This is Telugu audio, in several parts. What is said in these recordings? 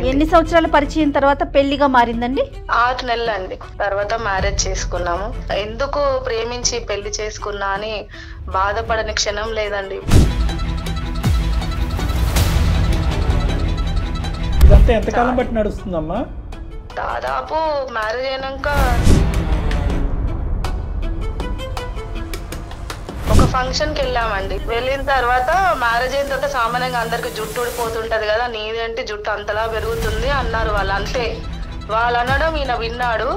ఎన్ని సంవత్సరాల పరిచయం తర్వాత పెళ్లిగా మారిందండి? 6 నెలలు అండి. తర్వాత మ్యారేజ్ చేసుకున్నాము. ఎందుకు ప్రేమించి పెళ్లి చేసుకున్నా అని బాధపడని క్షణం లేదండి. ఇదంతా ఎంతకాలం బట్టి నడుస్తుందమ్మా? దాదాపు మ్యారేజ్ అయినాక ఒక ఫంక్షన్ కి వెళ్ళామండి. వెళ్ళిన తర్వాత మ్యారేజ్ అయిన తర్వాత సామాన్యంగా అందరికి జుట్టు ఊడిపోతుంటది కదా, నీదేంటి జుట్టు అంతలా పెరుగుతుంది అన్నారు వాళ్ళు. అంతే వాళ్ళు అనడం ఈయన విన్నాడు.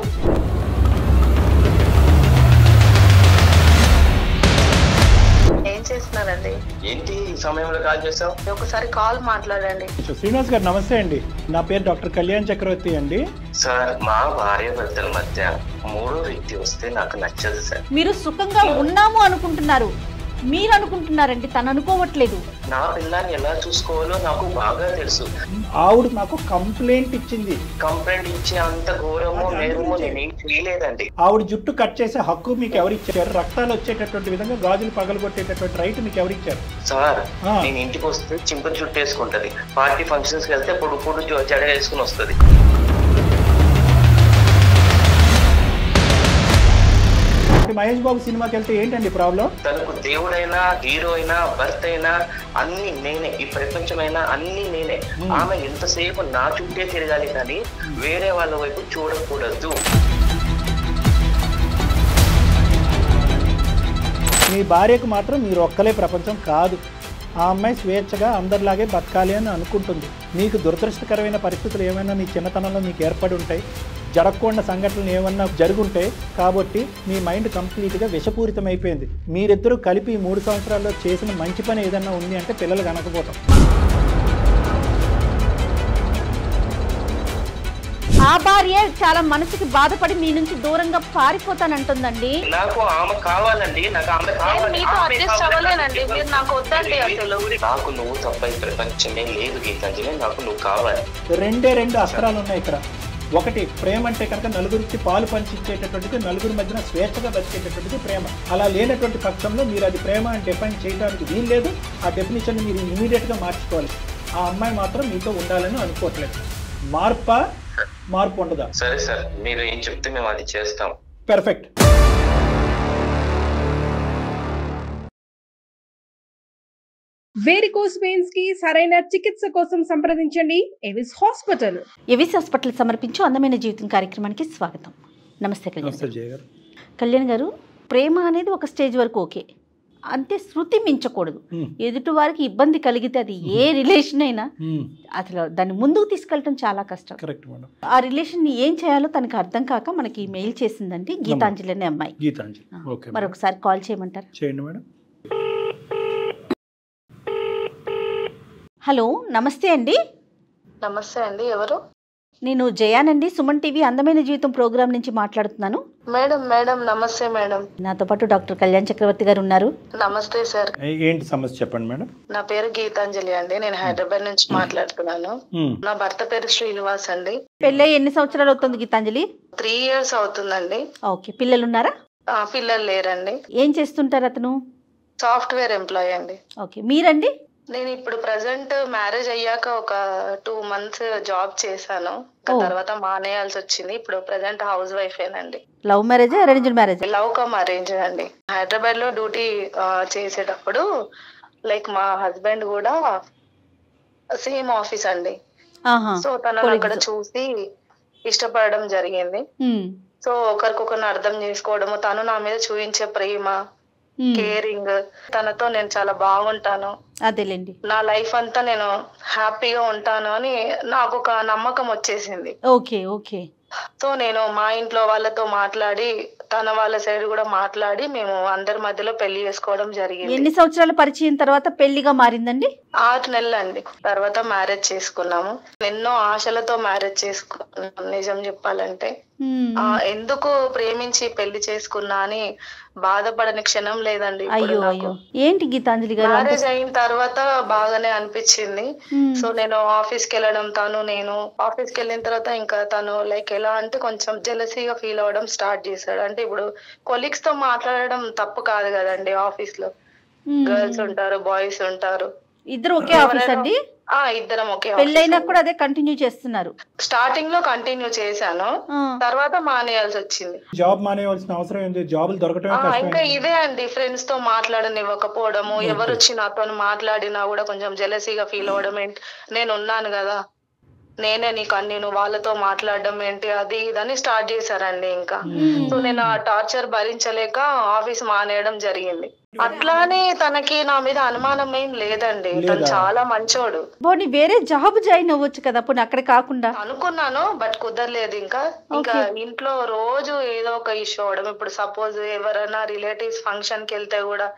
ఏం చేస్తున్నారండి? ఏంటి ఈ సమయంలో కాల్ చేసావు? ఒకసారి కాల్ మాట్లాడండి. శ్రీనివాస్ గారు నమస్తే అండి. నా పేరు డాక్టర్ కళ్యాణ్ చక్రవర్తి అండి. సార్, మా భార్య భర్తల మధ్య మూడో వ్యక్తి వస్తే నాకు నచ్చదు సార్. మీరు సుఖంగా ఉన్నాము అనుకుంటున్నారు, మీరు అనుకుంటున్నారండి, తను అనుకోవట్లేదు. నా పిల్లాన్ని ఎలా చూసుకోవాలో నాకు బాగా తెలుసు. ఆవిడ నాకు కంప్లైంట్ ఇచ్చింది. కంప్లైంట్ ఇచ్చే అంత ఘోరమో నేరమో నేనేం చేయలేదండి. ఆవిడ జుట్టు కట్ చేసే హక్కు మీకు ఎవరిచ్చారు? రక్తాలు వచ్చేటటువంటి విధంగా గాజులు పగలగొట్టేటటువంటి రైట్ మీకు ఎవరిచ్చారు? సార్, నేను ఇంటికి వస్తే చింపుని చుట్టూ వేసుకుంటది. పార్టీ ఫంక్షన్స్ కి వెళ్తే పొడు జడ వేసుకుని వస్తుంది. మహేష్ బాబు సినిమాకి వెళ్తే ఏంటండి ప్రాబ్లం? తనకు దేవుడైనా, హీరో అయినా, భర్త అయినా అన్ని నేనే. ఈ ప్రపంచమైనా అన్ని నేనే. ఆమె ఎంతసేపు నా చుట్టే తిరగాలి కానీ వేరే వాళ్ళ వైపు చూడకూడదు. మీ భార్యకు మాత్రం మీరు ఒక్కలే ప్రపంచం కాదు. ఆ అమ్మాయి స్వేచ్ఛగా అందరిలాగే బతకాలి అని అనుకుంటుంది. మీకు దురదృష్టకరమైన పరిస్థితులు ఏమైనా మీ చిన్నతనంలో మీకు ఏర్పడి ఉంటాయి, జరగకుండా సంఘటనలు ఏమన్నా జరుగుంటాయి. కాబట్టి మీ మైండ్ కంప్లీట్గా విషపూరితం అయిపోయింది. మీరిద్దరూ కలిపి 3 సంవత్సరాల్లో చేసిన మంచి పని ఏదన్నా ఉంది అంటే పిల్లలు కనకపోతాం. ఆ భార్య చాలా మనసుకి బాధపడి మీ నుంచి దూరంగా పారిపోతానంటుందండి. నాకు ఆమె కావాలండి, నాకు ఆమె కావాలి. మీతో అడ్జస్ట్ అవ్వలేనండి, మీరు నాకు వద్దండి. అసలు నాకు నువ్వు తప్ప ఈ ప్రపంచమే లేదు గీతాంజలి, నాకు నువ్వు కావాలి. రెండే 2 అస్త్రాలు ఉన్నాయి ఇక్కడ. ఒకటి ప్రేమ అంటే కనుక నలుగురికి పాలు పంచిచ్చేటటువంటిది, నలుగురి మధ్యన స్వేచ్ఛగా బతికేటటువంటిది ప్రేమ. అలా లేనటువంటి పక్షంలో మీరు అది ప్రేమ అని డిఫైన్ చేయడానికి వీలు లేదు. ఆ డెఫినేషన్ మీరు ఇమీడియట్గా మార్చుకోవాలి. ఆ అమ్మాయి మాత్రం మీతో ఉండాలని అనుకోవట్లేదు. మార్పు ఉండదా? సరే సార్, మీరు ఏం చెప్తే మేము అది చేస్తాం. పెర్ఫెక్ట్. వేరికోస్ వెయిన్స్ కి సరైన చికిత్స కోసం సంప్రదించండి ఎవిస్ హాస్పిటల్. ఎవిస్ హాస్పిటల్ సమర్పించు అందమైన జీవితం కార్యక్రమానికి స్వాగతం. నమస్తే కళ్యాణ్ గారు. ప్రేమ అనేది ఒక స్టేజ్ వరకు ఓకే, అంతే శృతి మించకూడదు. ఎదుటి వారికి ఇబ్బంది కలిగితే అది ఏ రిలేషన్ అయినా అసలు దాన్ని ముందుకు తీసుకెళ్ళటం చాలా కష్టం. ఆ రిలేషన్ ని ఏం చేయాలో తనకు అర్థం కాక మనకి మెయిల్ చేసిందండి గీతాంజలి అనే అమ్మాయి. మరొకసారి కాల్ చేయమంటారా? చేయండి మేడం. హలో, నమస్తే అండి. నమస్తే అండి, ఎవరు? నేను జయానండి, సుమన్ టీవీ అందమైన జీవితం ప్రోగ్రామ్ నుంచి మాట్లాడుతున్నాను. మేడం నమస్తే మేడం. నాతో పాటు డాక్టర్ కళ్యాణ్ చక్రవర్తి గారు ఉన్నారు. నమస్తే సార్. ఏంటి సమస్య చెప్పండి మేడం. నా పేరు గీతాంజలి అండి, నేను హైదరాబాద్ నుంచి మాట్లాడుతున్నాను. నా భర్త పేరు శ్రీనివాస్ అండి. పెళ్ళై ఎన్ని సంవత్సరాలు అవుతుంది గీతాంజలి? 3 years అవుతుందండి. ఓకే, పిల్లలు ఉన్నారా? పిల్లలు లేరండి. ఏం చేస్తుంటారు అతను? సాఫ్ట్వేర్ ఎంప్లాయీ అండి. ఓకే, మీరండి? నేను ఇప్పుడు ప్రెసెంట్ మ్యారేజ్ అయ్యాక ఒక 2 months జాబ్ చేశాను. తర్వాత మానేయాల్సి వచ్చింది. ఇప్పుడు ప్రెసెంట్ హౌస్ వైఫ్ ఏనండి. Love marriage, arranged marriage? Love come arrange అండి. హైదరాబాద్ లో డ్యూటీ చేసేటప్పుడు లైక్ మా హస్బెండ్ కూడా సేమ్ ఆఫీస్ అండి. సో తను అక్కడ చూసి ఇష్టపడడం జరిగింది. సో ఒకరికొకరిని అర్థం చేసుకోవడము, తను నా మీద చూపించే ప్రేమ, కేరింగ్, తనతో నేను చాలా బాగుంటాను, అదేలేండి నా లైఫ్ అంతా నేను హ్యాపీగా ఉంటాను అని నాకు ఒక నమ్మకం వచ్చేసింది. Okay okay. సో నేను మా ఇంట్లో వాళ్ళతో మాట్లాడి, తన వాళ్ళ సైడ్ కూడా మాట్లాడి మేము అందరి మధ్యలో పెళ్లి చేసుకోవడం జరిగింది. ఎన్ని సంవత్సరాల పరిచయం తర్వాత పెళ్లిగా మారిందండి? 6 నెలలు అండి. తర్వాత మ్యారేజ్ చేసుకున్నాము. ఎన్నో ఆశలతో మ్యారేజ్ చేసుకున్నాం నిజం చెప్పాలంటే. ఎందుకు ప్రేమించి పెళ్లి చేసుకున్నా అని బాధపడని క్షణం లేదండి. అయ్యో అయ్యో, ఏంటి గీతాంజలి గారు? మ్యారేజ్ అయిన తర్వాత బాగానే అనిపించింది. సో నేను ఆఫీస్ కి వెళ్ళడం, నేను ఆఫీస్ కి వెళ్ళిన తర్వాత ఇంకా తను లైక్ ఎలా అంటే కొంచెం జెలసీగా ఫీల్ అవ్వడం స్టార్ట్ చేశాడు. అంటే ఇప్పుడు కొలీగ్స్ తో మాట్లాడడం తప్పు కాదు కదండి, ఆఫీస్ లో గర్ల్స్ ఉంటారు, బాయ్స్ ఉంటారు. ఇద్దరు ఒకే ఆఫీస్ అండి? ఇద్దరం ఒకే. పెళ్ళైనా కూడా అదే కంటిన్యూ చేస్తున్నారు? స్టార్టింగ్ లో కంటిన్యూ చేశాను, తర్వాత మానేయాల్సి వచ్చింది. జాబ్ మానేయాల్సిన అవసరం ఏంటి? జాబులు దొరకటమే ఇంకా ఇదే అండి, ఫ్రెండ్స్ తో మాట్లాడనివ్వకపోవడము, ఎవరు వచ్చి నాతో మాట్లాడినా కూడా కొంచెం జెలసీగా ఫీల్ అవ్వడం. ఏంటి నేను ఉన్నాను కదా, నేనే నీకు అన్ని, నువ్వు వాళ్ళతో మాట్లాడడం ఏంటి, అది ఇదని స్టార్ట్ చేశారండి. ఇంకా సో నేను ఆ టార్చర్ భరించలేక ఆఫీస్ మానేయడం జరిగింది. అట్లానే తనకి నా మీద అనుమానం ఏం లేదండి, తను చాలా మంచోడు. వేరే జాబ్ జాయిన్ అవ్వచ్చు కదా పోనీ అక్కడ కాకుండా? అనుకున్నాను, బట్ కుదరలేదు. ఇంకా ఇంట్లో రోజు ఏదో ఒక ఇష్యూ అవడం. ఇప్పుడు సపోజ్ ఎవరైనా రిలేటివ్స్ ఫంక్షన్ కి వెళ్తే కూడా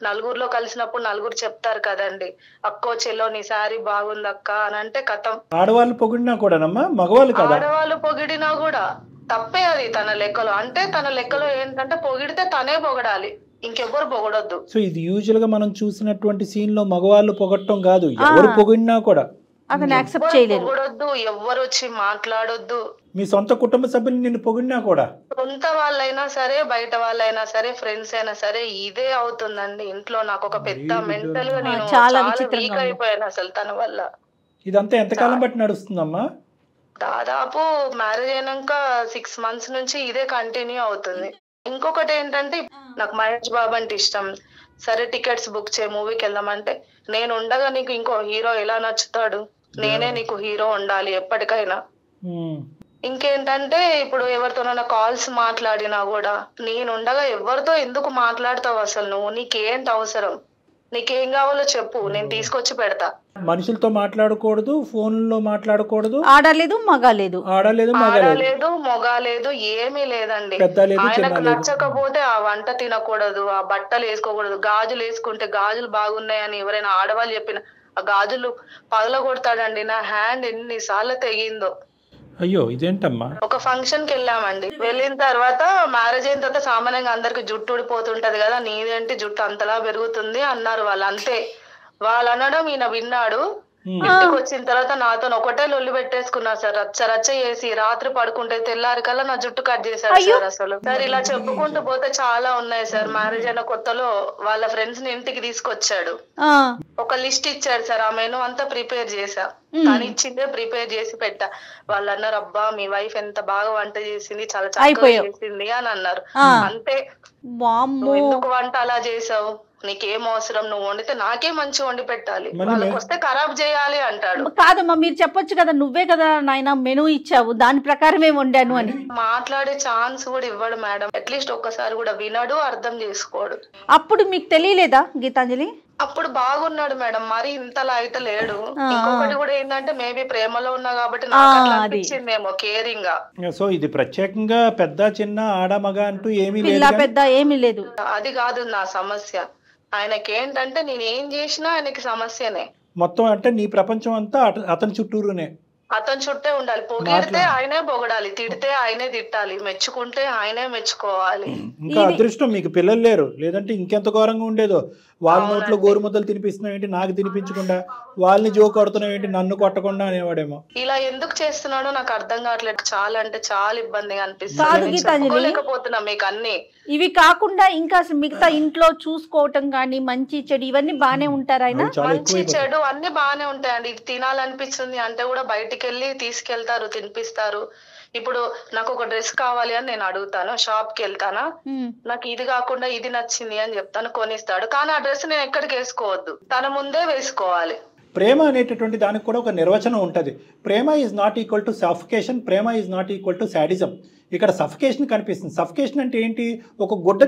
నలుగురిలో కలిసినప్పుడు నలుగురు చెప్తారు కదండి, అక్కో చెల్లో నీ శారీ బాగుంది అక్క అని అంటే కథం. ఆడవాళ్ళు పొగిడినా కూడా మగవాళ్ళు కదా, ఆడవాళ్ళు పొగిడినా కూడా తప్పే అది తన లెక్కలో. అంటే తన లెక్కలో ఏంటంటే పొగిడితే తనే పొగడాలి, ఇంకెవ్వరు పొగడొద్దు. సో ఇది యూజువల్ గా మనం చూసినటువంటి సీన్ లో మగవాళ్ళు పొగడటం కాదు, ఎవరు పొగిడినా కూడా అతను యాక్సెప్ట్ చేయలేదు. పొగడొద్దు, ఎవ్వరు వచ్చి మాట్లాడొద్దు. మీ సొంత కుటుంబ సభ్యులు నిన్ను పొగిడినా కూడా, సొంత వాళ్ళైనా సరే బయట వాళ్ళైనా సరే ఫ్రెండ్స్ అయినా సరే ఇదే అవుతుందండి ఇంట్లో. నాకు ఒక పెద్ద మెంటల్ గా నేను చాలా వీక్ అయిపోయాను అసలు తన వల్ల. ఇదంతా ఎంతకాలం బట్టి నడుస్తుందమ్మా? దాదాపు మ్యారేజ్ అయినాక 6 months నుంచి ఇదే కంటిన్యూ అవుతుంది. ఇంకొకటి ఏంటంటే, నాకు మహేష్ బాబు అంటే ఇష్టం. సరే టికెట్స్ బుక్ చేయి, మూవీకి వెళ్దామంటే, నేను ఉండగా నీకు ఇంకో హీరో ఎలా నచ్చుతాడు, నేనే నీకు హీరో ఉండాలి ఎప్పటికైనా. ఇంకేంటంటే ఇప్పుడు ఎవరితోనైనా కాల్స్ మాట్లాడినా కూడా నేనుండగా ఎవరితో ఎందుకు మాట్లాడతావు అసలు, నువ్వు నీకేంటి అవసరం, నీకేం కావాలో చెప్పు, నేను తీసుకొచ్చి పెడతా. మనుషులతో మాట్లాడకూడదు, ఫోన్లో మాట్లాడకూడదు, ఆడలేదు మగాలేదు, ఆడలేదు మొగాలేదు, ఏమీ లేదండి. ఆయనకు నచ్చకపోతే ఆ వంట తినకూడదు, ఆ బట్టలు వేసుకోకూడదు, గాజులు వేసుకుంటే గాజులు బాగున్నాయని ఎవరైనా ఆడవాళ్ళు చెప్పిన ఆ గాజులు పగలగొడతాడండి. నా హ్యాండ్ ఎన్నిసార్లు తెగిందో. అయ్యో ఇదేంటమ్మా? ఒక ఫంక్షన్ కి వెళ్ళామండి, వెళ్ళిన తర్వాత మ్యారేజ్ అయిన తర్వాత సామాన్యంగా అందరికి జుట్టు ఊడిపోతుంటది కదా, నీదేంటి జుట్టు అంతలా పెరుగుతుంది అన్నారు వాళ్ళు. అంతే, వాళ్ళు అనడం ఈయన విన్నాడు. ఇంటికి వచ్చిన తర్వాత నాతో ఒకటే లొల్లి పెట్టేసుకున్నారు సార్, రచ్చ చేసి రాత్రి పడుకుంటే తెల్లారి కల్లా నా జుట్టు కట్ చేశారు సార్. అసలు సార్ ఇలా చెప్పుకుంటూ పోతే చాలా ఉన్నాయి సార్. మ్యారేజ్ అయిన కొత్తలో వాళ్ళ ఫ్రెండ్స్ ని ఇంటికి తీసుకొచ్చాడు, ఒక లిస్ట్ ఇచ్చాడు సార్, ఆ మెనూ అంతా ప్రిపేర్ చేసా, తను ఇచ్చిందే ప్రిపేర్ చేసి పెట్టా. వాళ్ళు అన్నారు, అబ్బా మీ వైఫ్ ఎంత బాగా వంట చేసింది, చాలా చక్కగా చేసింది అని అన్నారు. అంతే, ఎందుకు వంట అలా చేసావు, నీకేం అవసరం, నువ్వు వండితే నాకే మంచి వండి పెట్టాలి, వాళ్ళకి వస్తే ఖరాబ్ చేయాలి అంటాడు. కాదమ్మా మీరు చెప్పొచ్చు కదా, నువ్వే కదా నాయన మెనూ ఇచ్చావు, దాని ప్రకారమే వండాను అని. మాట్లాడే ఛాన్స్ కూడా ఇవ్వడు మేడం, అట్లీస్ట్ ఒక్కసారి కూడా వినడు, అర్థం చేసుకోడు. అప్పుడు మీకు తెలియలేదా గీతాంజలి? అప్పుడు బాగున్నాడు మేడం, మరి ఇంతలా అయితే లేడు. ఇంకొకటి కూడా ఏంటంటే మేబీ ప్రేమలో ఉన్నా కాబట్టి నాకు అట్లా అనిపించిందేమో, కేరింగ్ గా. సో ఇది ప్రత్యేకంగా పెద్ద చిన్న ఆడ మగ అంటూ ఏమీ లేదు, అది కాదు నా సమస్య. ఆయనకి ఏంటంటే నేను ఏం చేసినా ఆయనకి సమస్యనే మొత్తం. అంటే నీ ప్రపంచం అంతా అతని చుట్టూరునే, అతని చుట్టే ఉండాలి. పొగిడితే ఆయనే పొగడాలి, తిడితే ఆయనే తిట్టాలి, మెచ్చుకుంటే ఆయనే మెచ్చుకోవాలి. ఇంకా అదృష్టం మీకు పిల్లలు లేరు, లేదంటే ఇంకెంత ఘోరంగా ఉండేదో. వాళ్ళ నోట్లో గోరుముద్దలు తినిపిస్తున్నావు ఏంటి, నాకు తినిపించకుండా, వాళ్ళని జోక్ కొడుతున్నావు ఏంటి, నన్ను కొట్టకుండా అనేవాడేమో. ఇలా ఎందుకు చేస్తున్నాడో నాకు అర్థం కావట్లేదు. చాలా అంటే చాలా ఇబ్బందిగా అనిపిస్తుంది. మీకు అన్ని ఇవి కాకుండా ఇంకా మిగతా ఇంట్లో చూసుకోవటం కానీ మంచి చెడు ఇవన్నీ బానే ఉంటారు ఆయన? మంచి చెడు అన్ని బానే ఉంటాయండి. తినాలనిపిస్తుంది అంటే కూడా బయటికి వెళ్ళి తీసుకెళ్తారు, తినిపిస్తారు. ఇప్పుడు నాకు ఒక డ్రెస్ కావాలి అని నేను అడుగుతాను, షాప్ కి వెళ్తానా, నాకు ఇది కాకుండా ఇది నచ్చింది అని చెప్తాను, కొనిస్తాడు. కానీ ఆ డ్రెస్ నేను ఎక్కడికి వేసుకోవద్దు, తన ముందే వేసుకోవాలి. ప్రేమ అనేటటువంటి దానికి కూడా ఒక నిర్వచనం ఉంటుంది. ప్రేమ is not equal to suffocation, ప్రేమ is not equal to sadism. ఇక్కడ సఫికేషన్ కనిపిస్తుంది. సఫికేషన్ అంటే ఏంటి, ఒక గుడ్డ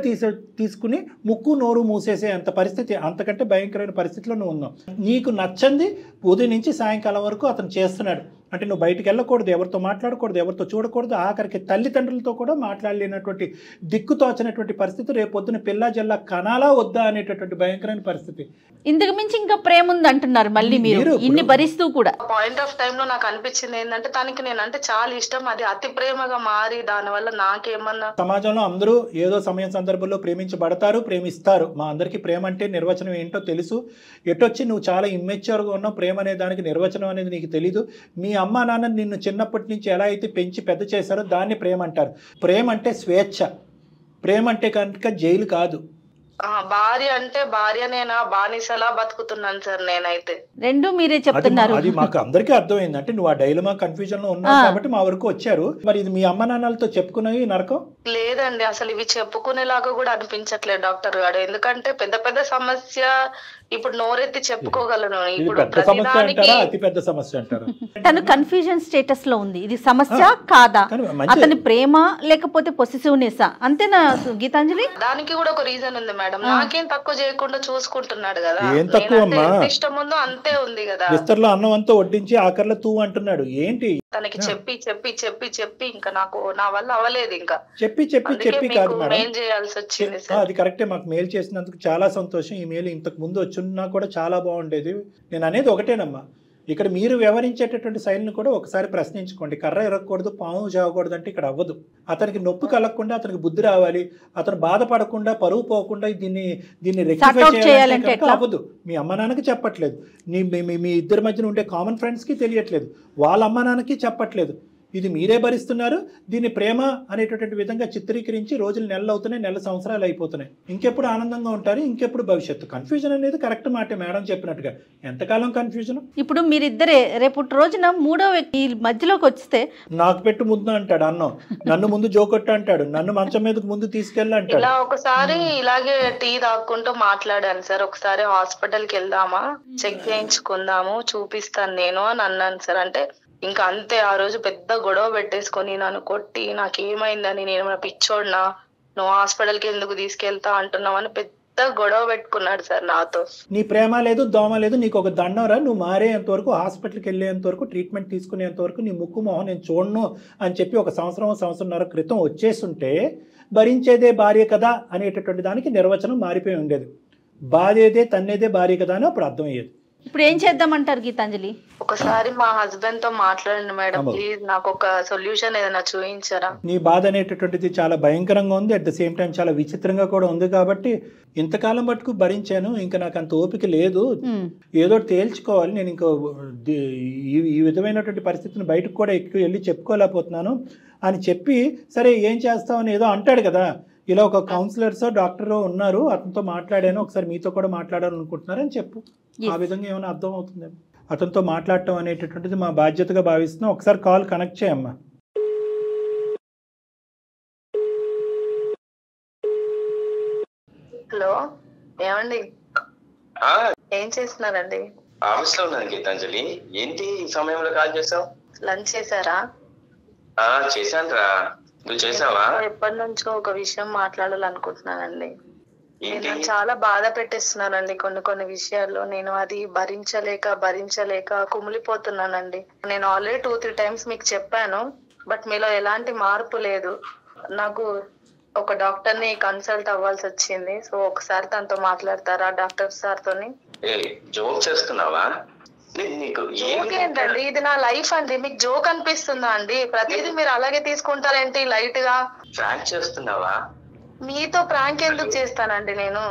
తీసుకుని ముక్కు నోరు మూసేసే అంత పరిస్థితి, అంతకంటే భయంకరమైన పరిస్థితిలో నువ్వు ఉన్నావు. నీకు నచ్చంది ఉదయం నుంచి సాయంకాలం వరకు అతను చేస్తున్నాడు. అంటే నువ్వు బయటికి వెళ్ళకూడదు, ఎవరితో మాట్లాడకూడదు, ఎవరితో చూడకూడదు, ఆఖరికి తల్లిదండ్రులతో కూడా మాట్లాడలేనటువంటి దిక్కుతోచనటువంటి పరిస్థితి. రేపొద్దున పిల్ల జల్లా కనాలా వద్దా అనేటటువంటి భయంకరమైన పరిస్థితి. ఇందుకు మించి ఇంకా ప్రేమ ఉంది అంటున్నారు మళ్ళీ మీరు, ఇన్ని భరిస్తూ కూడా. పాయింట్ ఆఫ్ టైమ్ లో నాకు అనిపించింది ఏంటంటే తనకి నేనంటే చాలా ఇష్టం, అది అతి ప్రేమగా మారి దానివల్ల నాకేమన్నా. సమాజంలో అందరూ ఏదో సమయం సందర్భంలో ప్రేమించబడతారు, ప్రేమిస్తారు. మా అందరికీ ప్రేమ అంటే నిర్వచనం ఏంటో తెలుసు. ఎటొచ్చి నువ్వు చాలా ఇమ్మెచ్యూర్గా ఉన్నావు, ప్రేమ అనే దానికి నిర్వచనం అనేది నీకు తెలీదు. మీ అమ్మ నాన్న నిన్ను చిన్నప్పటి నుంచి ఎలా అయితే పెంచి పెద్ద చేశారో దాన్ని ప్రేమ అంటారు. ప్రేమ అంటే స్వేచ్ఛ, ప్రేమ అంటే కనుక జైలు కాదు. భార్య అంటే భార్యనేనా బానిసలా బతుకుతున్నాను సార్ నేనైతే. రెండు మీరే చెప్తున్నారు. అది మాకు అందరికీ అర్థమైంది. అంటే నువ్వు ఆ డైలమా కన్ఫ్యూజన్ లో ఉన్నావు కాబట్టి మా వరకు వచ్చారు. మరి ఇది మీ అమ్మ నాన్నలతో చెప్పుకున్నవి నరకం లేదండి, అసలు ఇవి చెప్పుకునేలాగా కూడా అనిపించట్లేదు డాక్టర్ గారు. ఎందుకంటే పెద్ద పెద్ద సమస్య ఇప్పుడు నోరెత్తి చెప్పుకోగలను. ఇప్పుడు పెద్ద సమస్య అంటారా అతి పెద్ద సమస్య అంటారా? తను కన్ఫ్యూజన్ స్టేటస్ లో ఉంది. ఇది సమస్య కాదా, అతని ప్రేమ లేకపోతే పొసెసివ్నెస్ అంతేనా గీతాంజలి? దానికి కూడా ఒక రీజన్ ఉంది మేడం. నాకేం తక్కువ చేయకుండా చూసుకుంటున్నాడు కదా. ఏం తక్కువ అమ్మా, ఇష్టం ఉందో అంతే ఉంది కదా. విస్తర్లో అన్నం అంతా వడ్డించి ఆఖర్లో తూ అంటున్నాడు ఏంటి? తనకి చెప్పి చెప్పి చెప్పి చెప్పి ఇంకా నాకు నా వల్ల అవ్వలేదు. ఇంకా చెప్పి చెప్పి చెప్పి కాదు మేడం, మెయిల్ చేయాల్సి వచ్చింది. అది కరెక్టే. మాకు మెయిల్ చేసినందుకు చాలా సంతోషం. ఈ మెయిల్ ఇంతకు ముందు వచ్చున్నా కూడా చాలా బాగుండేది. నేను అనేది ఒకటేనమ్మా, ఇక్కడ మీరు వ్యవహరించేటటువంటి శైలిని కూడా ఒకసారి ప్రశ్నించుకోండి. కర్ర ఎరగకూడదు, పాము చావకూడదు అంటే ఇక్కడ అవ్వదు. అతనికి నొప్పి కలగకుండా, అతనికి బుద్ధి రావాలి, అతను బాధపడకుండా, పరువు పోకుండా దీన్ని రెక్టిఫై చేయాలంటే అవ్వదు. మీ అమ్మ నాన్నకి చెప్పట్లేదు, మీ ఇద్దరి మధ్యన ఉండే కామన్ ఫ్రెండ్స్కి తెలియట్లేదు, వాళ్ళ అమ్మ నాన్నకి చెప్పట్లేదు. ఇది మీరే భరిస్తున్నారు. దీన్ని ప్రేమ అనేటటువంటి విధంగా చిత్రీకరించి రోజులు నెలలు అవుతున్నాయి, నెల సంవత్సరాలు అయిపోతున్నాయి. ఇంకెప్పుడు ఆనందంగా ఉంటారు, ఇంకెప్పుడు భవిష్యత్తు. కన్ఫ్యూజన్ అనేది కరెక్ట్ మాట మేడం చెప్పినట్టుగా. ఎంతకాలం కన్ఫ్యూజన్? ఇప్పుడు మీరిద్దరే రేపు రోజున మూడో వ్యక్తి మధ్యలోకి వస్తే నాకు పెట్టు ముందు అంటాడు అన్నం, నన్ను ముందు జోకొట్టు అంటాడు, నన్ను మంచం మీదకి ముందు తీసుకెళ్ళి అంటాడు. ఇలా ఒకసారి ఇలాగే టీ తాక్కుంటూ మాట్లాడాను సార్. ఒకసారి హాస్పిటల్కి వెళ్దామా, చెక్ చేయించుకుందాము, చూపిస్తాను నేను అని అన్నాను సార్. అంటే ఇంకా అంతే. ఆ రోజు పెద్ద గొడవ పెట్టేసుకొని నన్ను కొట్టి నాకేమైందని, నేను మన పిచ్చోడినా, నువ్వు హాస్పిటల్కి ఎందుకు తీసుకెళ్తా అంటున్నావు అని పెద్ద గొడవ పెట్టుకున్నాడు సార్ నాతో. నీ ప్రేమ లేదు, దోమ లేదు, నీకు ఒక దండంరా, నువ్వు మారేంత వరకు, హాస్పిటల్కి వెళ్ళేంత వరకు, ట్రీట్మెంట్ తీసుకునేంత వరకు నీ ముక్కు మొహం నేను చూడను అని చెప్పి ఒక సంవత్సరంన్నర క్రితం వచ్చేస్తుంటే భరించేదే భార్య కదా అనేటటువంటి దానికి నిర్వచనం మారిపోయి ఉండేది. బాధేదే తన్నేదే భార్య కదా అని అప్పుడు అర్థమయ్యేది. ఇప్పుడు ఏం చేద్దామంటారు గీతాంజలి? ఒకసారి మా హస్బెండ్ తో మాట్లాడండి మేడం ప్లీజ్, నాకు ఒక సొల్యూషన్ ఏదైనా చూపించారా? నీ బాధ అనేటటువంటిది చాలా భయంకరంగా ఉంది, అట్ ద సేమ్ టైం చాలా విచిత్రంగా కూడా ఉంది. కాబట్టి ఇంతకాలం మటుకు భరించాను, ఇంకా నాకు అంత ఓపిక లేదు, ఏదో తేల్చుకోవాలి, నేను ఇంకా ఈ విధమైనటువంటి పరిస్థితిని బయటకు కూడా ఎక్కువ వెళ్ళి చెప్పుకోలేకపోతున్నాను అని చెప్పి, సరే ఏం చేస్తామని ఏదో అంటాడు కదా. ఇలా ఒక కౌన్సిలర్స్ డాక్టర్ ఉన్నారు, అతనితో మాట్లాడాను, ఒకసారి మీతో కూడా మాట్లాడాలనుకుంటున్నారని చెప్పు. ఆ విధంగా ఏమైనా అర్థం అవుతుందేమో. అతనితో మాట్లాడటం అనేటటువంటిది మా బాధ్యతగా భావిస్తున్నాం. ఒకసారి కాల్ కనెక్ట్ చేయమ్మా. హలో, ఏమండి ఏం చేస్తున్నారండి? ఆఫీస్ లో ఉన్నాను గీతాంజలి. ఏంటి ఈ సమయంలో కాల్ చేసావు? లంచ్ చేశారా? చేశాను రా, నువ్వు చేసావా? ఎప్పటి నుంచో ఒక విషయం మాట్లాడాలనుకుంటున్నానండి. నేను చాలా బాధ పెట్టేస్తున్నానండి కొన్ని విషయాల్లో. నేను అది భరించలేక కుమిలిపోతున్నానండి. నేను ఆల్రెడీ 2-3 టైమ్స్ మీకు చెప్పాను, బట్ మీలో ఎలాంటి మార్పు లేదు. నాకు ఒక డాక్టర్ ని కన్సల్ట్ అవ్వాల్సి వచ్చింది. సో ఒకసారి తనతో మాట్లాడతారా డాక్టర్ సార్ తోని? జోక్ చేస్తున్నావా? ఏంటండి ఇది నా లైఫ్ అండి, మీకు జోక్ అనిపిస్తుందా అండి? ప్రతిదీ మీరు అలాగే తీసుకుంటారేంటి లైట్ గా? ప్రాంక్ చేస్తున్నావా? మీతో ప్రాంక్ ఎందుకు చేస్తానండి? నేను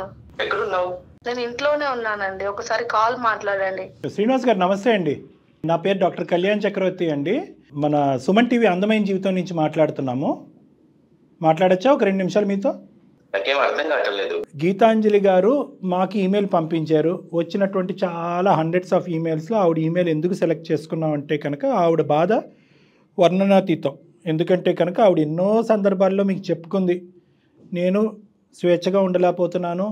ఎక్కడున్నావు? నేను ఇంట్లోనే ఉన్నానండి, ఒకసారి కాల్ మాట్లాడండి. శ్రీనివాస్ గారు నమస్తే అండి, నా పేరు డాక్టర్ కళ్యాణ్ చక్రవర్తి అండి. మన సుమన్ టీవీ అందమైన జీవితం నుంచి మాట్లాడుతున్నాము. మాట్లాడచ్చా ఒక 2 నిమిషాలు మీతో? నాకేం అర్థం కావట్లేదు. గీతాంజలి గారు మాకు ఈమెయిల్ పంపించారు. వచ్చినటువంటి చాలా హండ్రెడ్స్ ఆఫ్ ఈమెయిల్స్లో ఆవిడ ఈమెయిల్ ఎందుకు సెలెక్ట్ చేసుకున్నాం అంటే కనుక ఆవిడ బాధ వర్ణనాతీతం. ఎందుకంటే కనుక ఆవిడ ఎన్నో సందర్భాల్లో మీకు చెప్పుకుంది, నేను స్వేచ్ఛగా ఉండలేకపోతున్నాను,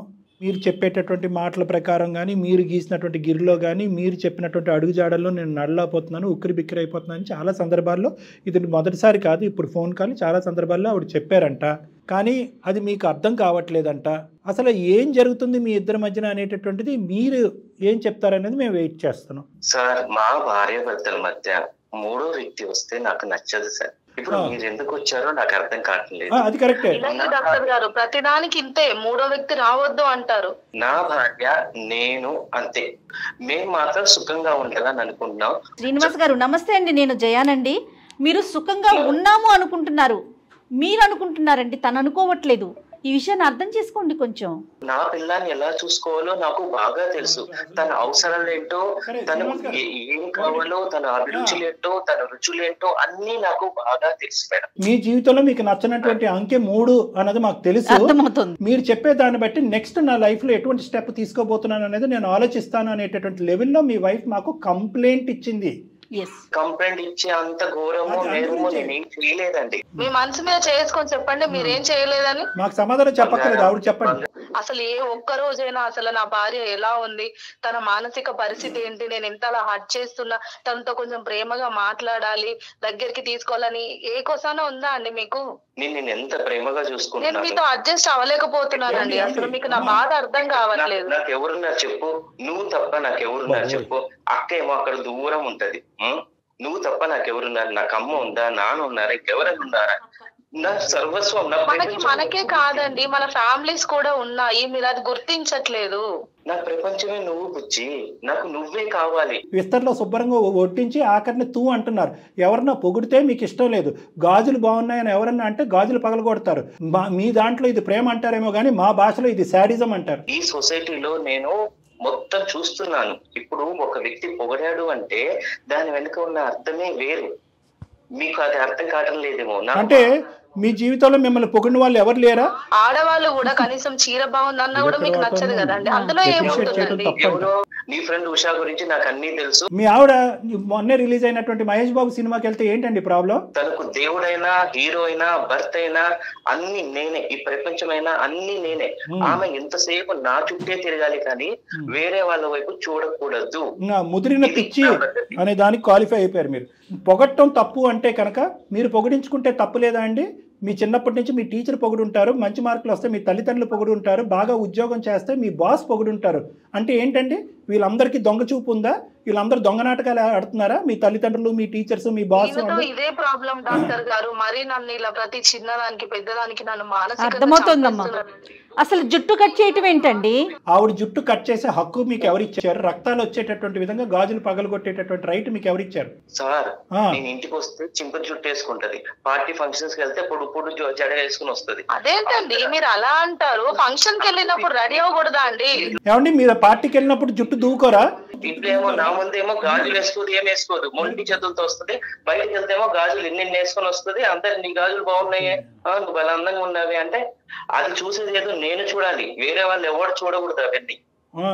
మీరు చెప్పేటటువంటి మాటల ప్రకారం కానీ, మీరు గీసినటువంటి గిరిలో కానీ, మీరు చెప్పినటువంటి అడుగుజాడల్లో నేను నడలేకపోతున్నాను, ఉక్కిరి బిక్కిరి అయిపోతున్నాను. చాలా సందర్భాల్లో, ఇది మొదటిసారి కాదు, ఇప్పుడు ఫోన్ కాల్ చాలా సందర్భాల్లో ఆవిడ చెప్పారంట. కానీ అది మీకు అర్థం కావట్లేదంట. అసలు ఏం జరుగుతుంది మీ ఇద్దరి మధ్యన అనేటటువంటిది మీరు ఏం చెప్తారనేది మేము వెయిట్ చేస్తున్నాం. సార్, మా భార్య భర్తల మధ్య మూడో వ్యక్తి వస్తే నాకు నచ్చదు సార్. ఇప్పుడు మీరు ఎందుకు వచ్చారో నాకు అర్థం కావట్లేదు. అది కరెక్టే డాక్టర్ గారు, ప్రతిదానికి ఇంతే, మూడో వ్యక్తి రావద్దు అంటారు. నా భార్య నేను అంతే, మేము మాత్రం సుఖంగా ఉండాలని అనుకుంటున్నాం. శ్రీనివాస్ గారు నమస్తే అండి, నేను జయానండి. మీరు సుఖంగా ఉన్నాము అనుకుంటున్నారు, మీరు అనుకుంటున్నారండి, తను అనుకోవట్లేదు. ఈ విషయాన్ని అర్థం చేసుకోండి కొంచెం. నా పిల్లాన్ని ఎలా చూసుకోవాలో నాకు బాగా తెలుసు. తన అవసరాలు ఏంటో, తనకు ఏం కావాలో, తన అభిరుచులు ఏంటో, తన రుచులు ఏంటో అన్ని నాకు బాగా తెలుసు మేడం. మీ జీవితంలో మీకు నచ్చినటువంటి అంకె 3 అన్నది మాకు తెలుసు. అర్థమవుతుంది. మీరు చెప్పే దాన్ని బట్టి నెక్స్ట్ నా లైఫ్ లో ఎటువంటి స్టెప్ తీసుకోబోతున్నాను అనేది నేను ఆలోచిస్తాను అనేటటువంటి లెవెల్లో మీ వైఫ్ మాకు కంప్లైంట్ ఇచ్చింది. కంప్లైంట్ ఇచ్చే అంత ఘోరము నేరము నేనేం చేయలేదండి. మీ మనసు మీద చేసుకొని చెప్పండి మీరేం చేయలేదని. మాకు సమాధానం చెప్పక్కర్లేదు, ఆవిడ చెప్పండి. అసలు ఏ ఒక్క రోజైనా అసలు నా భార్య ఎలా ఉంది, తన మానసిక పరిస్థితి ఏంటి, నేను ఎంతలా హర్ట్ చేస్తున్నా, తనతో కొంచెం ప్రేమగా మాట్లాడాలి, దగ్గరికి తీసుకోవాలని ఏ కోసాన ఉందా అండి మీకు? నేను ఎంత ప్రేమగా నేను చూసుకుంటున్నాను. మీతో అడ్జస్ట్ అవ్వలేకపోతున్నానండి. అసలు మీకు నా బాధ అర్థం కావట్లేదు. నాకు ఎవరున్నారు చెప్పు, నువ్వు తప్ప నాకు ఎవరున్నారు చెప్పు. అక్క ఏమో అక్కడ దూరం ఉంటది, నువ్వు తప్ప నాకెవరున్నారు? నాకు అమ్మ ఉందా, నాన్న ఉన్నారా, ఇంకెవరైనా ఉన్నారా? నా సర్వస్వం. మనకే కాదండి, మన ఫ్యామిలీస్ కూడా ఉన్నాయి, మీరు అది గుర్తించట్లేదు. నా ప్రపంచమే నువ్వు బుజ్జి, నాకు నువ్వే కావాలి. విస్తర్లో శుభ్రంగా ఒట్టించి ఆఖరిని తూ అంటున్నారు. ఎవరన్నా పొగిడితే మీకు ఇష్టం లేదు, గాజులు బాగున్నాయని ఎవరన్నా అంటే గాజులు పగలగొడతారు. మీ దాంట్లో ఇది ప్రేమ అంటారేమో కానీ మా భాషలో ఇది శాడిజం అంటారు. ఈ సొసైటీలో నేను మొత్తం చూస్తున్నాను. ఇప్పుడు ఒక వ్యక్తి పొగడాడు అంటే దాని వెనుక ఉన్న అర్థమే వేరు. మీకు అది అర్థం కావడం లేదేమో. అంటే మీ జీవితంలో మిమ్మల్ని పొగిడిన వాళ్ళు ఎవరు లేరా? ఆడవాళ్ళు కూడా కనీసం చీర బాగుందన్నా కూడా మీకు నచ్చదు కదండి. అందులో ఏముంటుందండి? ఎవరో నీ ఫ్రెండ్ ఉషా గురించి నాకు అన్ని తెలుసు. మీ ఆవిడ మొన్నే రిలీజ్ అయినటువంటి మహేష్ బాబు సినిమాకి వెళ్తే ఏంటండి ప్రాబ్లం? తనకు దేవుడైనా, హీరో అయినా, భర్త అయినా అన్ని నేనే, ఈ ప్రపంచమైనా అన్ని నేనే. ఆమె ఎంతసేపు నా చుట్టే తిరగాలి కానీ వేరే వాళ్ళ వైపు చూడకూడదు. ముదిరిన పిచ్చి అనే దానికి క్వాలిఫై అయిపోయారు మీరు. పొగట్టం తప్పు అంటే కనుక మీరు పొగిడించుకుంటే తప్పు లేదా అండి? మీ చిన్నప్పటి నుంచి మీ టీచర్ పొగుడుంటారు, మంచి మార్కులు వస్తే మీ తల్లిదండ్రులు పొగుడుంటారు, బాగా ఉద్యోగం చేస్తే మీ బాస్ పొగుడుంటారు. అంటే ఏంటండి, వీళ్ళందరికీ దొంగ చూపు ఉందా? వీళ్ళందరూ దొంగ నాటకాలు ఆడుతున్నారా? మీ తల్లిదండ్రులు, మీ టీచర్స్, మీ బాస్. ఇదే ప్రాబ్లం డాక్టర్ గారు. మరి నన్ను ఇలా ప్రతి చిన్నదానికి పెద్దదానికి నన్ను మానసికంగా అర్థమవుతుందమ్మా. అసలు జుట్టు కట్ చేయటం ఏంటండి? ఆవిడ జుట్టు కట్ చేసే హక్కు మీకు ఎవరిచ్చారు? రక్తాలు వచ్చేటటువంటి విధంగా గాజులు పగలగొట్టేటటువంటి రైట్ మీకు ఎవరిచ్చారు? సార్, నేను ఇంటికి వస్తే చింపురు జుట్టు వేసుకుంటది, పార్టీ ఫంక్షన్స్ కి వెళ్తే పొడు జడ వేసుకుని వస్తుంది. అదేంటండి మీరు అలా అంటారు? ఫంక్షన్ కి వెళ్ళినప్పుడు రెడీ అవ్వకూడదా అండి? ఏమండి మీరు పార్టీకి వెళ్ళినప్పుడు జుట్టు దూకోరా? ఇంట్లో ఏమో నా ముందేమో గాజులు వేసుకోదు, ఏం వేసుకోదు, మొండి చేతులతో వస్తుంది. బయటకు వెళ్తేమో గాజులు ఎన్ని వేసుకొని వస్తుంది. అందరు నీ గాజులు బాగున్నాయి, నువ్వు బల అందంగా ఉన్నావి అంటే అది చూసేది ఏదో నేను చూడాలి, వేరే వాళ్ళు ఎవరు చూడకూడదు అవన్నీ.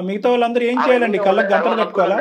మిగతా వాళ్ళందరూ ఏం చేయాలండి? కళ్ళకి గంటలు కట్టుకోవాలా?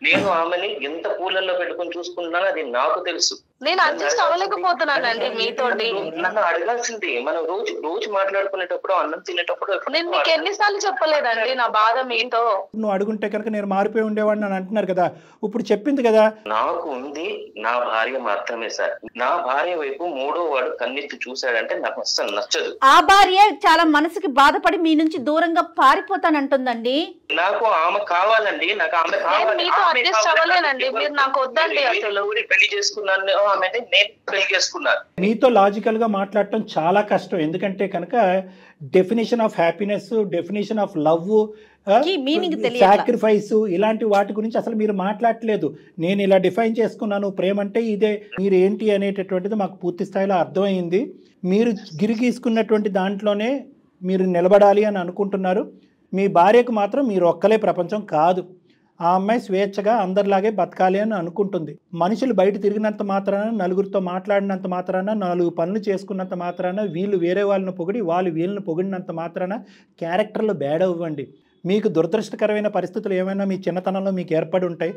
నేను ఆమెని ఎంత పూలల్లో పెట్టుకుని చూసుకుంటున్నానో అది నాకు తెలుసు. నేను అడ్జస్ట్ అవ్వలేకపోతున్నానండి మీతోటి. నన్ను అడగాల్సింది. మనం రోజు మాట్లాడుకునేటప్పుడు, అన్నం తినేటప్పుడు నేను మీకు ఎన్నిసార్లు చెప్పలేదండి నా బాధ మీతో? నువ్వు అడుగుంటే కనుక నేను మారిపోయి ఉండేవాడిని అని అంటున్నారు కదా, ఇప్పుడు చెప్పింది కదా. నాకు ఉంది నా భార్య మాత్రమే సార్. నా భార్య వైపు మూడో వాడు కన్నెత్తి చూశాడంటే నాకు అస్సలు నచ్చదు. ఆ భార్య చాలా మనసుకి బాధపడి మీ నుంచి దూరంగా పారిపోతానంటుందండి. నాకు ఆమె కావాలండి, నాకు ఆమె కావాలి. మీతో అడ్జస్ట్ అవ్వలేనండి, మీరు నాకు వద్దండి. అసలు పెళ్లి చేసుకున్నాను, ఆమెని నేను పెళ్లి చేసుకున్నాను. మీతో లాజికల్ గా మాట్లాడటం చాలా కష్టం. ఎందుకంటే కనుక definition of happiness, definition of love, sacrifice, ఇలాంటి వాటి గురించి అసలు మీరు మాట్లాడలేదు. నేను ఇలా డిఫైన్ చేసుకున్నాను, ప్రేమ అంటే ఇదే, మీరు ఏంటి అనేటటువంటిది మాకు పూర్తి స్థాయిలో అర్థమైంది. మీరు గిరిగీసుకున్నటువంటి దాంట్లోనే మీరు నిలబడాలి అని అనుకుంటున్నారు. మీ భార్యకు మాత్రం మీరు ఒక్కలే ప్రపంచం కాదు. ఆ అమ్మాయి స్వేచ్ఛగా అందరిలాగే బతకాలి అని అనుకుంటుంది. మనుషులు బయట తిరిగినంత మాత్రాన, నలుగురితో మాట్లాడినంత మాత్రాన, 4 పనులు చేసుకున్నంత మాత్రాన, వీళ్ళు వేరే వాళ్ళని పొగిడి వాళ్ళు వీళ్ళని పొగిడినంత మాత్రాన క్యారెక్టర్లు బ్యాడ్ అవ్వండి. మీకు దురదృష్టకరమైన పరిస్థితులు ఏమైనా మీ చిన్నతనంలో మీకు ఏర్పడి ఉంటాయి,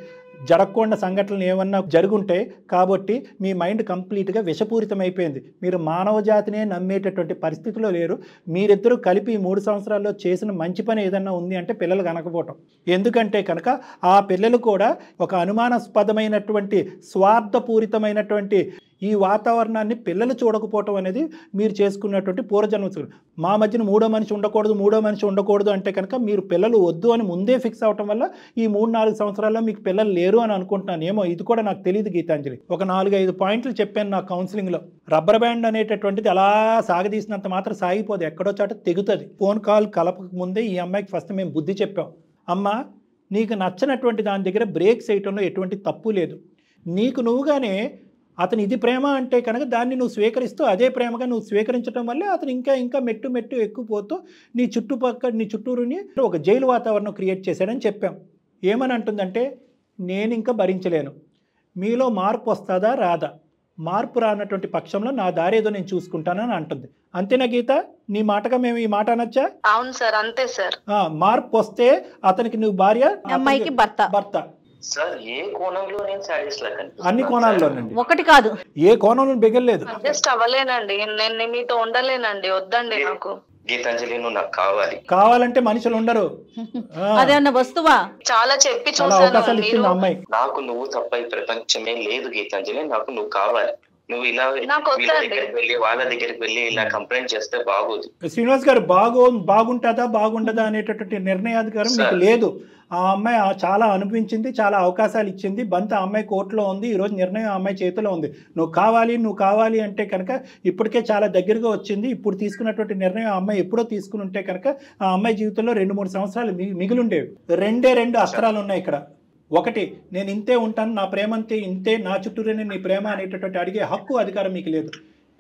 జరగకుండా సంఘటనలు ఏమన్నా జరుగుంటాయి. కాబట్టి మీ మైండ్ కంప్లీట్గా విషపూరితమైపోయింది. మీరు మానవ జాతినే నమ్మేటటువంటి పరిస్థితిలో లేరు. మీరిద్దరూ కలిపి 3 సంవత్సరాల్లో చేసిన మంచి పని ఏదన్నా ఉంది అంటే పిల్లలు కనకపోవటం. ఎందుకంటే కనుక ఆ పిల్లలు కూడా ఒక అనుమానాస్పదమైనటువంటి, స్వార్థపూరితమైనటువంటి ఈ వాతావరణాన్ని పిల్లలు చూడకపోవటం అనేది మీరు చేసుకున్నటువంటి పూర్వజన్మ. మా మధ్యన మూడో మనిషి ఉండకూడదు అంటే కనుక మీరు పిల్లలు వద్దు అని ముందే ఫిక్స్ అవటం వల్ల ఈ 3-4 సంవత్సరాల్లో మీకు పిల్లలు లేరు అని అనుకుంటున్నాను. ఏమో ఇది కూడా నాకు తెలియదు గీతాంజలి. ఒక 4-5 పాయింట్లు చెప్పాను నా కౌన్సిలింగ్లో. రబ్బర్ బ్యాండ్ అనేటటువంటిది అలా సాగదీసినంత మాత్రం సాగిపోదు, ఎక్కడో చాట తెగుతుంది. ఫోన్ కాల్ కలపక ముందే ఈ అమ్మాయికి ఫస్ట్ మేము బుద్ధి చెప్పాం. అమ్మ, నీకు నచ్చినటువంటి దాని దగ్గర బ్రేక్స్ వేయటంలో ఎటువంటి తప్పు లేదు. నీకు నువ్వుగానే అతను ఇది ప్రేమ అంటే కనుక దాన్ని నువ్వు స్వీకరిస్తూ అదే ప్రేమగా నువ్వు స్వీకరించడం వల్లే అతను ఇంకా ఇంకా మెట్టు ఎక్కుపోతూ నీ చుట్టూరుని ఒక జైలు వాతావరణం క్రియేట్ చేశాడని చెప్పాం. ఏమని అంటుందంటే, నేను ఇంకా భరించలేను, మీలో మార్పు వస్తుందా రాదా, మార్పు రానటువంటి పక్షంలో నా దారి ఏదో నేను చూసుకుంటానని అంటుంది. అంతేనా గీత? నీ మాటగా మేము ఈ మాట అనొచ్చా? అవును సార్, అంతే సార్. మార్పు వస్తే అతనికి నువ్వు భార్య, అమ్మాయికి భర్త. సార్ ఏ కోణంలో నేను సాటిస్ఫై అన్ని కోణాల్లోనండి, ఒకటి కాదు, ఏ కోణంలో బిగలేదు. అడ్జస్ట్ అవ్వలేనండి, నేను మీతో ఉండలేనండి, వద్దండి నాకు. గీతాంజలి నువ్వు నాకు కావాలంటే మనుషులు ఉండరు. అదేమన్నా వస్తువా? చాలా చెప్పి అవకాశాలు ఇచ్చింది అమ్మాయి. నాకు నువ్వు తప్ప ఈ ప్రపంచమే లేదు గీతాంజలి, నాకు నువ్వు కావాలి. నువ్వు ఇలా వీళ్ళ దగ్గరికి వెళ్ళి వాళ్ళ దగ్గరికి వెళ్ళి ఇలా కంప్లైంట్ చేస్తే బాగోదు. శ్రీనివాస్ గారు, బాగుంటుందా బాగుండదా అనేటటువంటి నిర్ణయాధికారం మీకు లేదు. ఆ అమ్మాయి చాలా అనుభవించింది, చాలా అవకాశాలు ఇచ్చింది, బంత అమ్మాయి కోర్టులో ఉంది, ఈరోజు నిర్ణయం అమ్మాయి చేతిలో ఉంది. నువ్వు కావాలి అంటే కనుక ఇప్పటికే చాలా దగ్గరగా వచ్చింది. ఇప్పుడు తీసుకున్నటువంటి నిర్ణయం అమ్మాయి ఎప్పుడో తీసుకుని ఉంటే కనుక ఆ అమ్మాయి జీవితంలో 2-3 సంవత్సరాలు మిగిలిండేవి. రెండు అస్త్రాలు ఉన్నాయి ఇక్కడ. ఒకటి, నేను ఇంతే ఉంటాను, నా ప్రేమ అంతే ఇంతే, నా చుట్టూనే నీ ప్రేమ అనేటటువంటి అడిగే హక్కు అధికారం మీకు లేదు.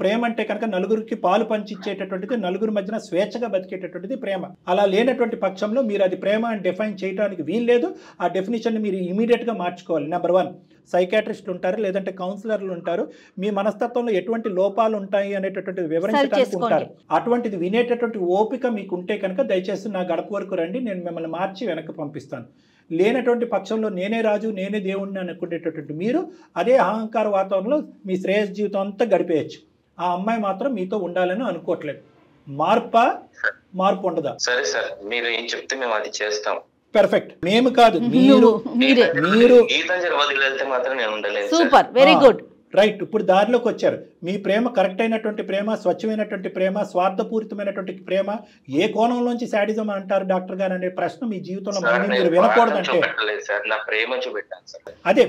ప్రేమ అంటే కనుక నలుగురికి పాలు పంచిచ్చేటటువంటిది, నలుగురి మధ్యన స్వేచ్ఛగా బతికేటటువంటిది ప్రేమ. అలా లేనటువంటి పక్షంలో మీరు అది ప్రేమ అని డిఫైన్ చేయడానికి వీల్లేదు. ఆ డెఫినేషన్ని మీరు ఇమీడియట్గా మార్చుకోవాలి. నెంబర్ 1, సైకాట్రిస్టులు ఉంటారు, లేదంటే కౌన్సిలర్లు ఉంటారు, మీ మనస్తత్వంలో ఎటువంటి లోపాలు ఉంటాయి అనేటటువంటిది వివరించడానికి ఉంటారు. అటువంటిది వినేటటువంటి ఓపిక మీకు ఉంటే కనుక దయచేసి నా గడప వరకు రండి, నేను మిమ్మల్ని మార్చి వెనక్కి పంపిస్తాను. లేనటువంటి పక్షంలో నేనే రాజు, నేనే దేవుణ్ణి అనుకునేటటువంటి మీరు అదే అహంకార వాతావరణంలో మీ శ్రేయస్ జీవితం అంతా గడిపేయచ్చు. ఆ అమ్మాయి మాత్రం మీతో ఉండాలని అనుకోవట్లేదు. మార్పు ఉండదా? సరే సార్, మీరు ఏం చెప్తే మేము అది చేస్తాం. పర్ఫెక్ట్. మేము కాదు, మీరు గీతాంజలి వదిలేస్తే మాత్రం నేను ఉండలేదు. Super, very good. రైట్. ఇప్పుడు దారిలోకి వచ్చారు. మీ ప్రేమ కరెక్ట్ అయినటువంటి ప్రేమ, స్వచ్ఛమైనటువంటి ప్రేమ, స్వార్థపూరితమైనటువంటి ప్రేమ, ఏ కోణంలోంచి శాడిజం అంటారు డాక్టర్ గారు అనే ప్రశ్న మీ జీవితంలో మీరు వినకూడదంటే అదే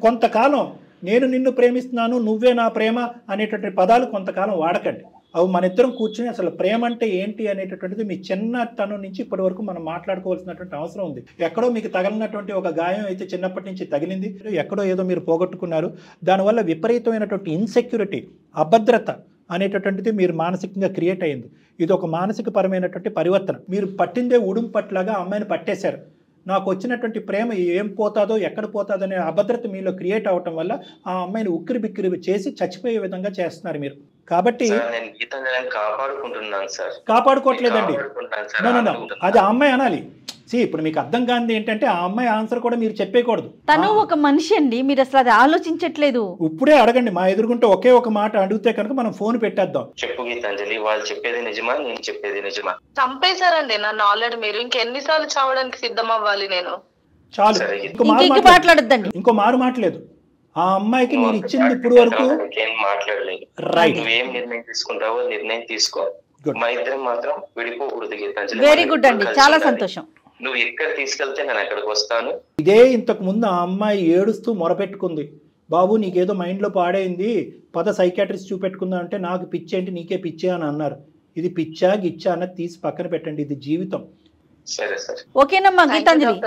కొంతకాలం నేను నిన్ను ప్రేమిస్తున్నాను, నువ్వే నా ప్రేమ అనేటటువంటి పదాలు కొంతకాలం వాడకండి. అవి మన ఇద్దరం కూర్చుని అసలు ప్రేమ అంటే ఏంటి అనేటటువంటిది మీ చిన్నతనం నుంచి ఇప్పటి వరకు మనం మాట్లాడుకోవాల్సినటువంటి అవసరం ఉంది. ఎక్కడో మీకు తగిలినటువంటి ఒక గాయం అయితే చిన్నప్పటి నుంచి తగిలింది, ఎక్కడో ఏదో మీరు పోగొట్టుకున్నారు. దానివల్ల విపరీతమైనటువంటి ఇన్సెక్యూరిటీ, అభద్రత అనేటటువంటిది మీరు మానసికంగా క్రియేట్ అయింది. ఇది ఒక మానసిక పరమైనటువంటి పరివర్తన. మీరు పట్టిందే ఉడుం పట్లాగా అమ్మాయిని పట్టేశారు. నాకు వచ్చినటువంటి ప్రేమ ఏం పోతాదో ఎక్కడ పోతాదో అనే అభద్రత మీలో క్రియేట్ అవటం వల్ల ఆ అమ్మాయిని ఉక్కిరి బిక్కిరి చేసి చచ్చిపోయే విధంగా చేస్తున్నారు మీరు. కాబట్టి కాపాడుకోవట్లేదండి. అది ఆ అమ్మాయి అనాలి. ఇప్పుడు మీకు అర్థం కానిది ఏంటంటే ఆ అమ్మాయి ఆన్సర్ కూడా మీరు చెప్పేయకూడదు. తను ఒక మనిషి అండి, మీరు అసలు అది ఆలోచించట్లేదు. ఇప్పుడే అడగండి, మా ఎదురుగుంటే ఒకే ఒక మాట అడిగితే కనుక మనం ఫోన్ పెట్టేద్దాం. చెప్పు గీతాంజలి, వాళ్ళు చెప్పేది నిజమా, నేను చెప్పేది నిజమా? చంపేశారండి నన్ను ఆల్రెడీ. మీరు ఇంకెన్నిసార్లు చావడానికి సిద్ధం అవ్వాలి? నేను చాలు, మాట్లాడద్దండి, ఇంకో మారు మాట్లాడలేదు. ఆ అమ్మాయికి మీరు ఇచ్చింది ఇప్పుడు వరకు ఏం మాట్లాడలేదు. నువ్వేం నిర్ణయం తీసుకుంటావో నిర్ణయం తీసుకో, మా ఇద్దరం మాత్రం విడిపోకూడదు గీతాంజలి. వెరీ గుడ్ అండి, చాలా సంతోషం. నువ్వు ఎక్కడ తీసుకెళ్తే నేను అక్కడికి వస్తాను. ఇదే ఇంతకు ముందు ఆ అమ్మాయి ఏడుస్తూ మొరపెట్టుకుంది, బాబు నీకేదో మైండ్లో పాడైంది, పద సైకాట్రిస్ట్ చూపెట్టుకుందా అంటే నాకు పిచ్చేంటి నీకే పిచ్చే అని అన్నారు. ఇది పిచ్చా గిచ్చా అన్నది తీసి పక్కన పెట్టండి, ఇది జీవితం. సరే సార్, ఓకేనమ్మా Geetanjali.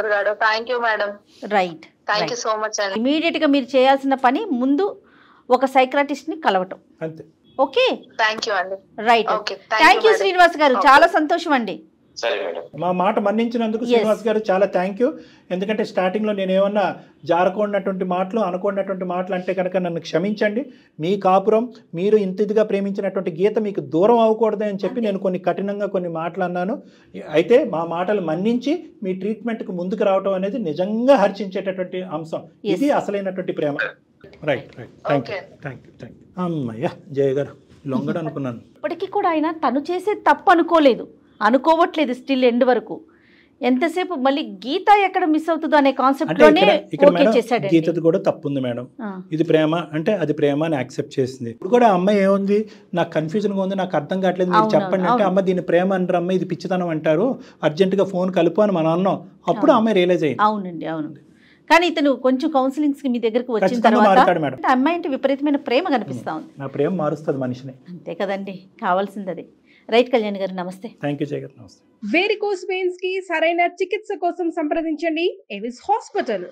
Thank you madam. Right, thank you so much అండి. ఇమీడియట్ గా మీరు చేయాల్సిన పని ముందు ఒక సైకాట్రిస్ట్ ని కలవటం. అంతే. ఓకే, థ్యాంక్ యూ అండి. రైట్, థ్యాంక్ యూ శ్రీనివాస్ గారు, చాలా సంతోషం అండి. మా మాట మన్నించినందుకు శ్రీనివాస్ గారు చాలా థ్యాంక్ యూ. ఎందుకంటే స్టార్టింగ్లో నేను ఏమన్నా జారకూడనటువంటి మాటలు అనుకున్నటువంటి మాటలు అంటే కనుక నన్ను క్షమించండి. మీ కాపురం, మీరు ఇంత ఇదిగా ప్రేమించినటువంటి గీత మీకు దూరం అవ్వకూడదు అని చెప్పి నేను కఠినంగా కొన్ని మాటలు అన్నాను. అయితే మా మాటలు మన్నించి మీ ట్రీట్మెంట్కి ముందుకు రావడం అనేది నిజంగా హర్షించేటటువంటి అంశం. ఇది అసలైనటువంటి ప్రేమ. రైట్. Thank you. అమ్మయ్య జయ గారు లొంగడు అనుకున్నాను. ఇప్పటికీ కూడా ఆయన తను చేసే తప్పు అనుకోవట్లేదు స్టిల్ ఎండ్ వరకు. ఎంతసేపు మళ్ళీ గీత ఎక్కడ మిస్ అవుతుందో అనే కాన్సెప్ట్ లోనే ఓకే చేశాడు. గీతది కూడా తప్పు ఉంది మేడం. ఇది ప్రేమ అంటే అది ప్రేమ అని యాక్సెప్ట్ చేసింది. ఇప్పుడు కూడా అమ్మాయి ఏముంది, నాకు కన్ఫ్యూజన్గా ఉంది, నాకు అర్థం కావట్లేదు, మీరు చెప్పండి అంటే అమ్మ దీన్ని ప్రేమ అంటారు, అమ్మ ఇది పిచ్చితనం అంటారు, అర్జెంటుగా ఫోన్ కలుపు అని మనం అన్నాం. అప్పుడు అమ్మాయి రియలైజ్ అయ్యింది. అవునండి, అవును. కానీ ఇతను కొంచెం కౌన్సిలింగ్స్ కి మీ దగ్గరకు వచ్చిన తర్వాత అమ్మాయి అంటే విపరీతమైన ప్రేమ కనిపిస్తా ఉంది. నా ప్రేమ మారుస్తుంది మనిషిని. అంతే కదండి, కావాల్సింది అదే. రైట్ కళ్యాణ్ గారు, నమస్తే. థ్యాంక్ యూ జయ గారు, నమస్తే. వేరికోస్ వెయిన్స్ కి సరైన చికిత్స కోసం సంప్రదించండి ఎవిస్ హాస్పిటల్.